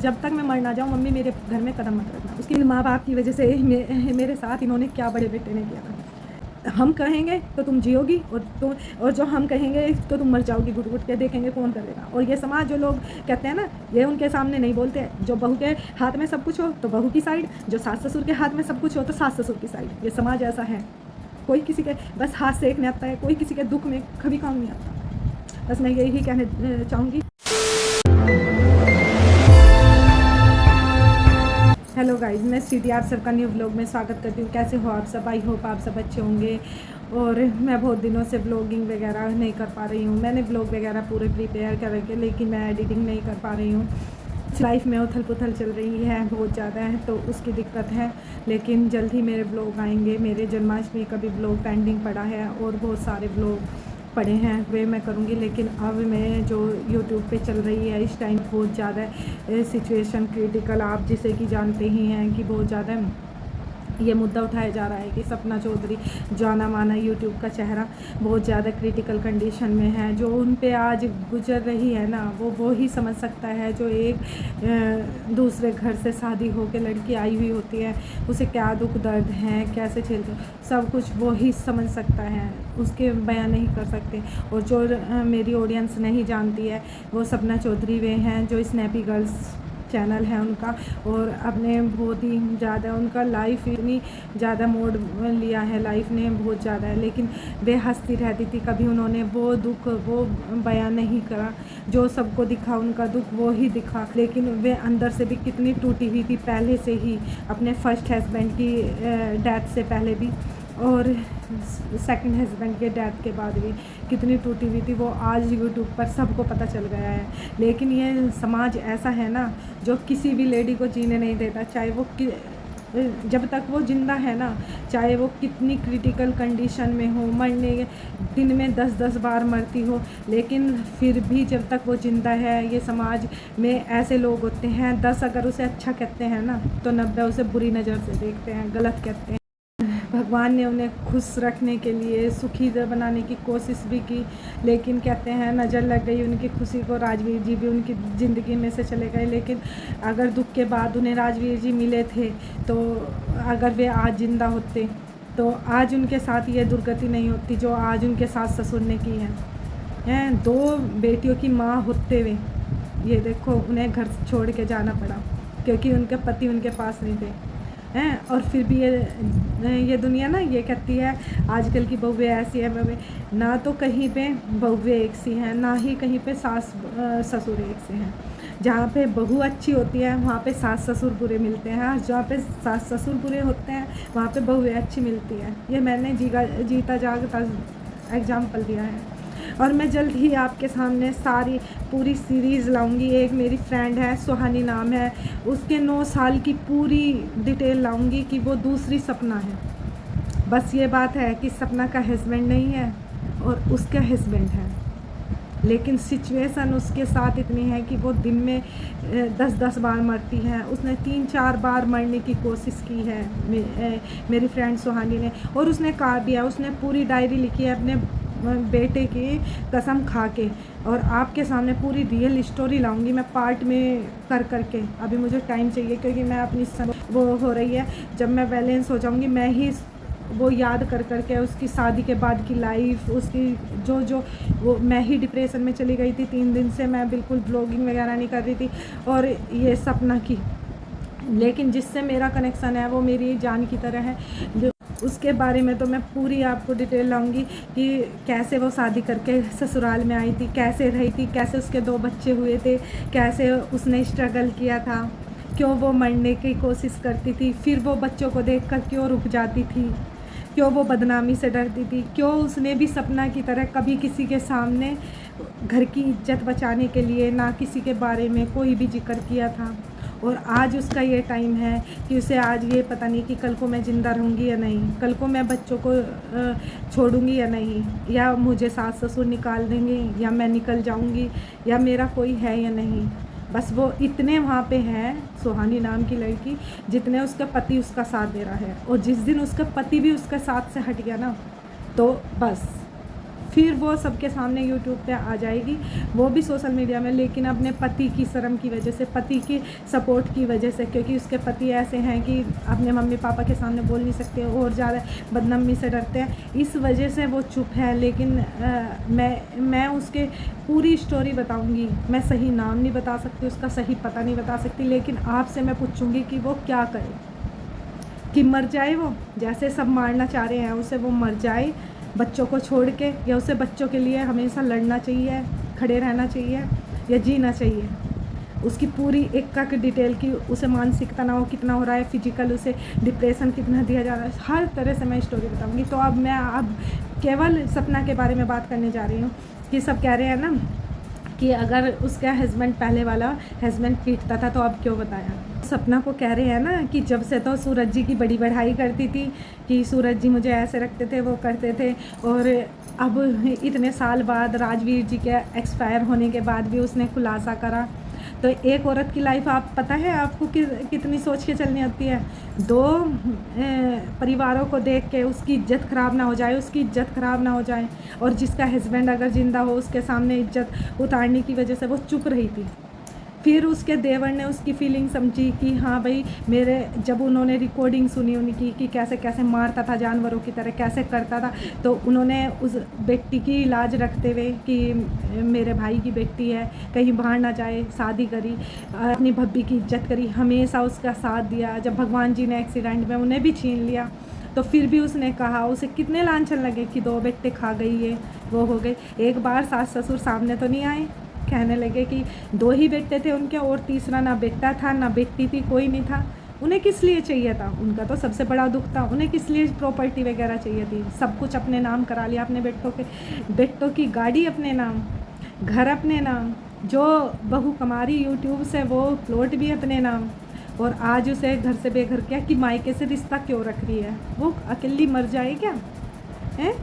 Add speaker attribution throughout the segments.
Speaker 1: जब तक मैं मर ना जाऊँ मम्मी मेरे घर में कदम मत रखना। उसके माँ बाप की वजह से मेरे साथ इन्होंने क्या बड़े बेटे ने किया था। हम कहेंगे तो तुम जियोगी और जो हम कहेंगे तो तुम मर जाओगी। घुट घुट के देखेंगे कौन करेगा। और ये समाज जो लोग कहते हैं ना, ये उनके सामने नहीं बोलते। जो बहू के हाथ में सब कुछ हो तो बहू की साइड, जो सास ससुर के हाथ में सब कुछ हो तो सास ससुर की साइड। ये समाज ऐसा है। कोई किसी के बस हाथ सेकने आता है, कोई किसी के दुख में कभी काम नहीं आता। बस मैं यही कहना चाहूँगी। हेलो गाइस, मैं स्वीटी आप सबका न्यू व्लॉग में स्वागत करती हूँ। कैसे हो आप सब? आई होप आप सब अच्छे होंगे। और मैं बहुत दिनों से व्लॉगिंग वगैरह नहीं कर पा रही हूँ। मैंने व्लॉग वगैरह पूरे प्रिपेयर करके, लेकिन मैं एडिटिंग नहीं कर पा रही हूँ। लाइफ में उथल पुथल चल रही है बहुत ज़्यादा है, तो उसकी दिक्कत है। लेकिन जल्द ही मेरे ब्लॉग आएंगे। मेरे जन्माष्टमी का भी ब्लॉग पेंडिंग पड़ा है और बहुत सारे ब्लॉग पड़े हैं, वे मैं करूँगी। लेकिन अब मैं जो यूट्यूब पे चल रही है इस टाइम बहुत ज़्यादा सिचुएशन क्रिटिकल, आप जिसे कि जानते ही हैं कि बहुत ज़्यादा ये मुद्दा उठाया जा रहा है कि सपना चौधरी, जाना माना यूट्यूब का चेहरा, बहुत ज़्यादा क्रिटिकल कंडीशन में है। जो उन पे आज गुजर रही है ना, वो ही समझ सकता है। जो एक दूसरे घर से शादी हो के लड़की आई हुई होती है, उसे क्या दुख दर्द हैं, कैसे झेलते, सब कुछ वो ही समझ सकता है। उसके बयान नहीं कर सकते। और जो मेरी ऑडियंस नहीं जानती है, वो सपना चौधरी वे हैं जो स्नैपी गर्ल्स चैनल है उनका। और अपने बहुत ही ज़्यादा उनका लाइफ इतनी ज़्यादा मोड लिया है, लाइफ ने बहुत ज़्यादा है। लेकिन वे हंसती रहती थी, कभी उन्होंने वो दुख वो बयान नहीं करा। जो सबको दिखा उनका दुख वो ही दिखा। लेकिन वे अंदर से भी कितनी टूटी हुई थी पहले से ही, अपने फर्स्ट हस्बैंड की डेथ से पहले भी और सेकंड हस्बैंड के डेथ के बाद भी कितनी टूटी हुई थी। वो आज यूट्यूब पर सबको पता चल गया है। लेकिन ये समाज ऐसा है ना, जो किसी भी लेडी को जीने नहीं देता, चाहे वो जब तक वो ज़िंदा है ना, चाहे वो कितनी क्रिटिकल कंडीशन में हो, मरने दिन में 10-10 बार मरती हो, लेकिन फिर भी जब तक वो ज़िंदा है, ये समाज में ऐसे लोग होते हैं, 10 अगर उसे अच्छा कहते हैं ना तो 90 उसे बुरी नज़र से देखते हैं, गलत कहते हैं। भगवान ने उन्हें खुश रखने के लिए सुखी बनाने की कोशिश भी की, लेकिन कहते हैं नज़र लग गई उनकी खुशी को। राजवीर जी भी उनकी ज़िंदगी में से चले गए। लेकिन अगर दुख के बाद उन्हें राजवीर जी मिले थे, तो अगर वे आज ज़िंदा होते तो आज उनके साथ ये दुर्गति नहीं होती जो आज उनके सास ससुर ने की है। 2 बेटियों की माँ होते हुए ये देखो उन्हें घर छोड़ के जाना पड़ा, क्योंकि उनके पति उनके पास नहीं थे हैं। और फिर भी ये दुनिया ना ये कहती है आजकल की बहुएं ऐसी है, ना तो कहीं पे बहुएं एक सी हैं, ना ही कहीं पे सास ससुर एक से हैं। जहाँ पे बहू अच्छी होती है वहाँ पे सास ससुर बुरे मिलते हैं, और जहाँ पे सास ससुर बुरे होते हैं वहाँ पे बहुएं अच्छी मिलती है। ये मैंने जीता जागता एग्जाम्पल दिया है। और मैं जल्द ही आपके सामने सारी पूरी सीरीज़ लाऊंगी। एक मेरी फ्रेंड है, सुहानी नाम है, उसके 9 साल की पूरी डिटेल लाऊंगी कि वो दूसरी सपना है। बस ये बात है कि सपना का हस्बैंड नहीं है और उसका हस्बैंड है, लेकिन सिचुएशन उसके साथ इतनी है कि वो दिन में 10-10 बार मरती है। उसने 3-4 बार मरने की कोशिश की है मेरी फ्रेंड सुहानी ने। और उसने कहा भी है, उसने पूरी डायरी लिखी है अपने बेटे की कसम खा के। और आपके सामने पूरी रियल स्टोरी लाऊंगी मैं पार्ट में कर करके। अभी मुझे टाइम चाहिए, क्योंकि मैं अपनी वो हो रही है, जब मैं बैलेंस हो जाऊंगी मैं ही वो याद कर करके उसकी शादी के बाद की लाइफ, उसकी जो वो मैं ही डिप्रेशन में चली गई थी। 3 दिन से मैं बिल्कुल ब्लॉगिंग वगैरह नहीं कर रही थी। और ये सपना की, लेकिन जिससे मेरा कनेक्शन है वो मेरी जान की तरह है। उसके बारे में तो मैं पूरी आपको डिटेल लाऊंगी कि कैसे वो शादी करके ससुराल में आई थी, कैसे रही थी, कैसे उसके 2 बच्चे हुए थे, कैसे उसने स्ट्रगल किया था, क्यों वो मरने की कोशिश करती थी, फिर वो बच्चों को देखकर क्यों रुक जाती थी, क्यों वो बदनामी से डरती थी, क्यों उसने भी सपना की तरह कभी किसी के सामने घर की इज्जत बचाने के लिए ना किसी के बारे में कोई भी जिक्र किया था। और आज उसका ये टाइम है कि उसे आज ये पता नहीं कि कल को मैं ज़िंदा रहूँगी या नहीं, कल को मैं बच्चों को छोड़ूंगी या नहीं, या मुझे सास ससुर निकाल देंगे, या मैं निकल जाऊँगी, या मेरा कोई है या नहीं। बस वो इतने वहाँ पे है सुहानी नाम की लड़की, जितने उसका पति उसका साथ दे रहा है। और जिस दिन उसका पति भी उसका साथ से हट गया ना, तो बस फिर वो सबके सामने यूट्यूब पे आ जाएगी, वो भी सोशल मीडिया में, लेकिन अपने पति की शर्म की वजह से, पति की सपोर्ट की वजह से, क्योंकि उसके पति ऐसे हैं कि अपने मम्मी पापा के सामने बोल नहीं सकते और ज़्यादा बदनामी से डरते हैं, इस वजह से वो चुप है। लेकिन मैं उसके पूरी स्टोरी बताऊंगी। मैं सही नाम नहीं बता सकती, उसका सही पता नहीं बता सकती, लेकिन आपसे मैं पूछूंगी कि वो क्या करे, कि मर जाए वो, जैसे सब मारना चाह रहे हैं उसे, वो मर जाए बच्चों को छोड़ के, या उसे बच्चों के लिए हमेशा लड़ना चाहिए, खड़े रहना चाहिए, या जीना चाहिए। उसकी पूरी एक का डिटेल की, उसे मानसिक तनाव कितना हो रहा है, फिजिकल उसे डिप्रेशन कितना दिया जा रहा है, हर तरह से मैं स्टोरी बताऊंगी। तो अब मैं केवल सपना के बारे में बात करने जा रही हूँ कि सब कह रहे हैं ना कि अगर उसका हस्बैंड, पहले वाला हस्बैंड पीटता था तो अब क्यों बताया। सपना को कह रहे हैं ना कि जब से तो सूरज जी की बड़ी बढ़ाई करती थी कि सूरज जी मुझे ऐसे रखते थे, वो करते थे, और अब इतने साल बाद राजवीर जी के एक्सपायर होने के बाद भी उसने खुलासा करा। तो एक औरत की लाइफ, आप पता है आपको कितनी सोच के चलनी होती है। दो परिवारों को देख के उसकी इज्जत ख़राब ना हो जाए, उसकी इज्जत ख़राब ना हो जाए, और जिसका हस्बैंड अगर ज़िंदा हो उसके सामने इज्जत उतारने की वजह से वो चुप रही थी। फिर उसके देवर ने उसकी फीलिंग समझी कि हाँ भाई, मेरे जब उन्होंने रिकॉर्डिंग सुनी उनकी कि कैसे कैसे मारता था जानवरों की तरह, कैसे करता था, तो उन्होंने उस बेटी की लाज रखते हुए कि मेरे भाई की बेटी है, कहीं बाहर ना जाए, शादी करी, अपनी भब्बी की इज्जत करी, हमेशा उसका साथ दिया। जब भगवान जी ने एक्सीडेंट में उन्हें भी छीन लिया तो फिर भी उसने कहा, उसे कितने लांछन लगे कि 2 बेटे खा गई है, वो हो गई। एक बार सास ससुर सामने तो नहीं आए, कहने लगे कि 2 ही बेटे थे उनके, और तीसरा ना बेटा था ना बेटी थी, कोई नहीं था। उन्हें किस लिए चाहिए था, उनका तो सबसे बड़ा दुख था, उन्हें किस लिए प्रॉपर्टी वगैरह चाहिए थी। सब कुछ अपने नाम करा लिया, अपने बेटों की गाड़ी अपने नाम, घर अपने नाम, जो बहू कमा रही यूट्यूब से वो प्लॉट भी अपने नाम, और आज उसे घर से बेघर किया कि मायके से रिश्ता क्यों रख रही है। वो अकेली मर जाए क्या है,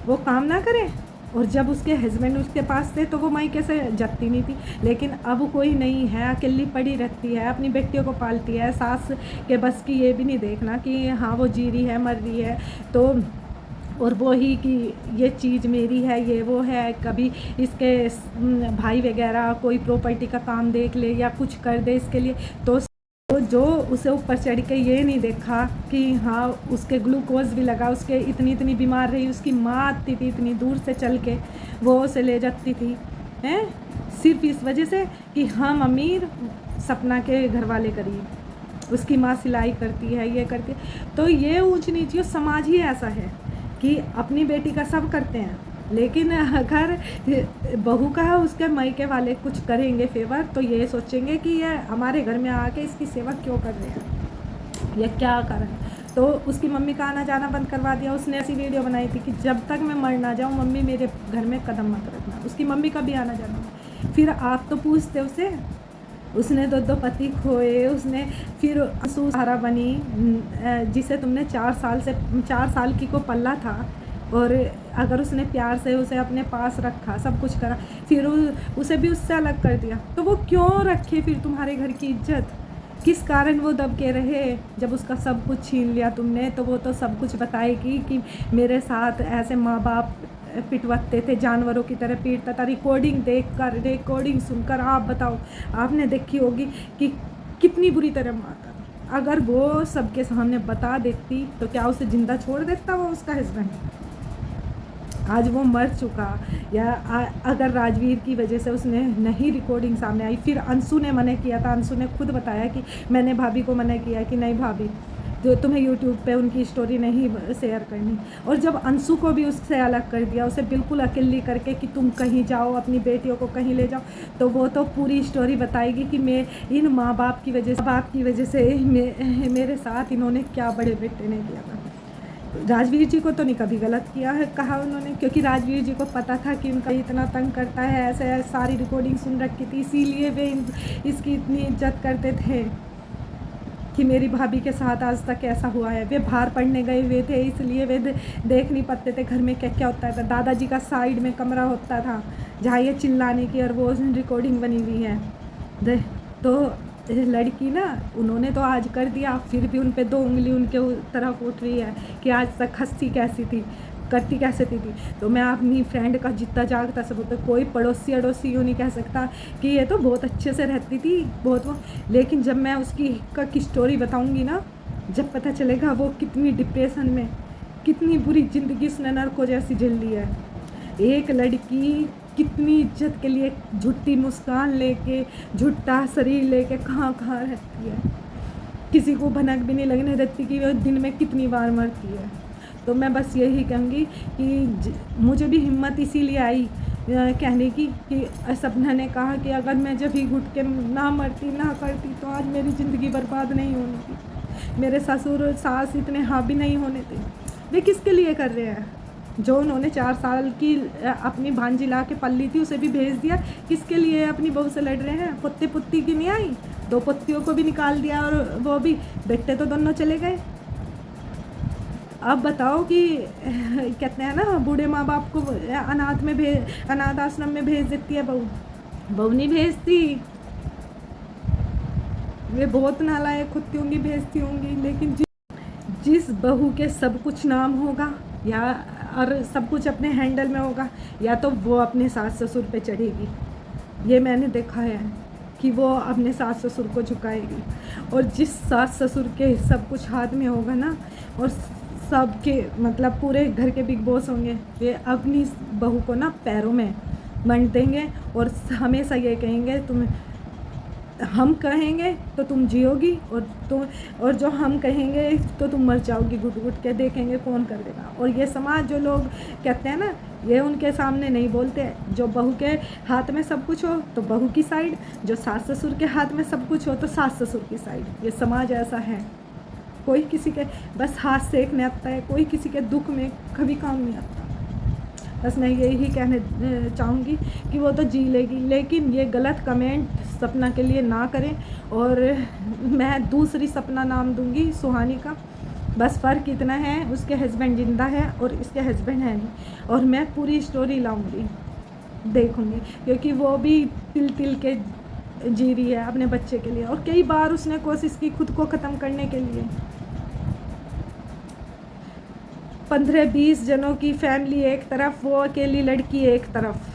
Speaker 1: वो काम ना करे। और जब उसके हस्बैंड उसके पास थे तो वो मायके से जतती नहीं थी, लेकिन अब कोई नहीं है, अकेली पड़ी रहती है, अपनी बेटियों को पालती है। सास के बस की ये भी नहीं देखना कि हाँ वो जी रही है, मर रही है, तो और वो ही कि ये चीज़ मेरी है, ये वो है। कभी इसके भाई वगैरह कोई प्रॉपर्टी का काम देख ले या कुछ कर दे इसके लिए, तो जो उसे ऊपर चढ़ के ये नहीं देखा कि हाँ उसके ग्लूकोज भी लगा, उसके इतनी बीमार रही, उसकी माँ आती थी इतनी दूर से चल के, वो उसे ले जाती थी, हैं, सिर्फ इस वजह से कि हम अमीर, सपना के घर वाले गरीब। उसकी माँ सिलाई करती है, ये करती है। तो ये ऊंच नीच, ये समाज ही ऐसा है कि अपनी बेटी का सब करते हैं, लेकिन अगर बहू का उसके मायके वाले कुछ करेंगे फेवर तो ये सोचेंगे कि ये हमारे घर में आके इसकी सेवा क्यों कर रहे हैं, ये क्या कारण है। तो उसकी मम्मी का आना जाना बंद करवा दिया। उसने ऐसी वीडियो बनाई थी कि जब तक मैं मर ना जाऊँ मम्मी मेरे घर में कदम मत रखना। उसकी मम्मी का भी आना जाना। फिर आप तो पूछते उसे, उसने 2 पति खोए, उसने फिर सहारा बनी, जिसे तुमने 4 साल की को पल्ला था, और अगर उसने प्यार से उसे अपने पास रखा, सब कुछ करा, फिर उसे भी उससे अलग कर दिया, तो वो क्यों रखे फिर तुम्हारे घर की इज्जत? किस कारण वो दब के रहे? जब उसका सब कुछ छीन लिया तुमने, तो वो तो सब कुछ बताएगी कि मेरे साथ ऐसे माँ बाप पिटवाते थे, जानवरों की तरह पीटता था। रिकॉर्डिंग देखकर, रिकॉर्डिंग सुनकर आप बताओ, आपने देखी होगी कि कितनी बुरी तरह मारता था। अगर वो सबके सामने बता देती तो क्या उसे जिंदा छोड़ देता वो उसका हस्बैंड? आज वो मर चुका, या अगर राजवीर की वजह से उसने नहीं रिकॉर्डिंग सामने आई। फिर अंशु ने मना किया था, अंशु ने खुद बताया कि मैंने भाभी को मना किया कि नहीं भाभी, जो तुम्हें यूट्यूब पे उनकी स्टोरी नहीं शेयर करनी। और जब अंशु को भी उससे अलग कर दिया, उसे बिल्कुल अकेली करके कि तुम कहीं जाओ, अपनी बेटियों को कहीं ले जाओ, तो वो तो पूरी स्टोरी बताएगी कि मैं इन माँ बाप की वजह से मेरे साथ इन्होंने क्या बड़े बेटे ने किया था। राजवीर जी को तो नहीं कभी गलत किया है कहा उन्होंने, क्योंकि राजवीर जी को पता था कि उनका इतना तंग करता है, ऐसे सारी रिकॉर्डिंग सुन रखी थी, इसीलिए वे इसकी इतनी इज्जत करते थे कि मेरी भाभी के साथ आज तक ऐसा हुआ है। वे बाहर पढ़ने गए हुए थे, इसलिए वे देख नहीं पाते थे घर में क्या क्या होता था। दादाजी का साइड में कमरा होता था जहाँ ये चिल्लाने की और वो रिकॉर्डिंग बनी हुई है। तो लड़की ना, उन्होंने तो आज कर दिया, फिर भी उन पे 2 उंगली उनके तरफ उठ रही है कि आज तक हंसी कैसी थी, करती कैसे थी। तो मैं अपनी फ्रेंड का जितना जागता सब होता, कोई पड़ोसी अड़ोसी यूँ नहीं कह सकता कि ये तो बहुत अच्छे से रहती थी बहुत वो। लेकिन जब मैं उसकी की स्टोरी बताऊँगी ना, जब पता चलेगा वो कितनी डिप्रेशन में, कितनी बुरी ज़िंदगी उसने नरकों जैसी झेल ली है। एक लड़की कितनी इज्जत के लिए झूठी मुस्कान लेके, झूठा शरीर लेके कहाँ कहाँ रहती है, किसी को भनक भी नहीं लगने देती कि वो दिन में कितनी बार मरती है। तो मैं बस यही कहूँगी कि मुझे भी हिम्मत इसीलिए आई कहने की कि सपना ने कहा कि अगर मैं जब ही घुट के ना मरती ना करती तो आज मेरी ज़िंदगी बर्बाद नहीं होनी थी। मेरे ससुर सास इतने हावी नहीं होने थे। वे किसके लिए कर रहे हैं? जो उन्होंने 4 साल की अपनी भांजी ला के पल ली थी उसे भी भेज दिया, किसके लिए अपनी बहू से लड़ रहे हैं? पुत्ते पुत्ती की नहीं आई, 2 पुत्तियों को भी निकाल दिया और वो भी, बेटे तो दोनों चले गए। अब बताओ कि कहते हैं ना बूढ़े माँ बाप को अनाथ आश्रम में भेज देती है बहू, बहू नहीं भेजती। वे बहुत नालायक होती होंगी, भेजती होंगी। लेकिन जिस बहू के सब कुछ नाम होगा या और सब कुछ अपने हैंडल में होगा, या तो वो अपने सास ससुर पे चढ़ेगी। ये मैंने देखा है कि वो अपने सास ससुर को झुकाएगी। और जिस सास ससुर के सब कुछ हाथ में होगा ना, और सबके मतलब पूरे घर के बिग बॉस होंगे, वे अपनी बहू को ना पैरों में मंड देंगे और हमेशा ये कहेंगे हम कहेंगे तो तुम जियोगी, और जो हम कहेंगे तो तुम मर जाओगी घुट घुट के, देखेंगे कौन कर देगा। और ये समाज जो लोग कहते हैं ना, ये उनके सामने नहीं बोलते। जो बहू के हाथ में सब कुछ हो तो बहू की साइड, जो सास ससुर के हाथ में सब कुछ हो तो सास ससुर की साइड। ये समाज ऐसा है। कोई किसी के बस हाथ सेकने आता है, कोई किसी के दुख में कभी काम नहीं आता। बस मैं यही कहने चाहूँगी कि वो तो जी लेगी, लेकिन ये गलत कमेंट सपना के लिए ना करें। और मैं दूसरी सपना नाम दूँगी सुहानी का। बस फ़र्क इतना है, उसके हस्बैंड ज़िंदा है और इसके हस्बैंड है नहीं। और मैं पूरी स्टोरी लाऊँगी, देखूँगी, क्योंकि वो भी तिल तिल के जी रही है अपने बच्चे के लिए। और कई बार उसने कोशिश की खुद को ख़त्म करने के लिए। 15-20 जनों की फैमिली एक तरफ, वो अकेली लड़की एक तरफ।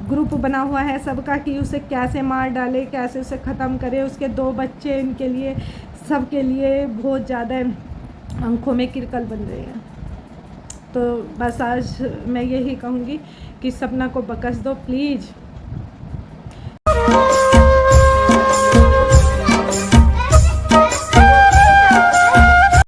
Speaker 1: ग्रुप बना हुआ है सबका कि उसे कैसे मार डाले, कैसे उसे ख़त्म करे। उसके 2 बच्चे, इनके लिए सबके लिए बहुत ज़्यादा आंखों में किरकल बन रहे हैं। तो बस आज मैं यही कहूँगी कि सपना को बख्श दो प्लीज़।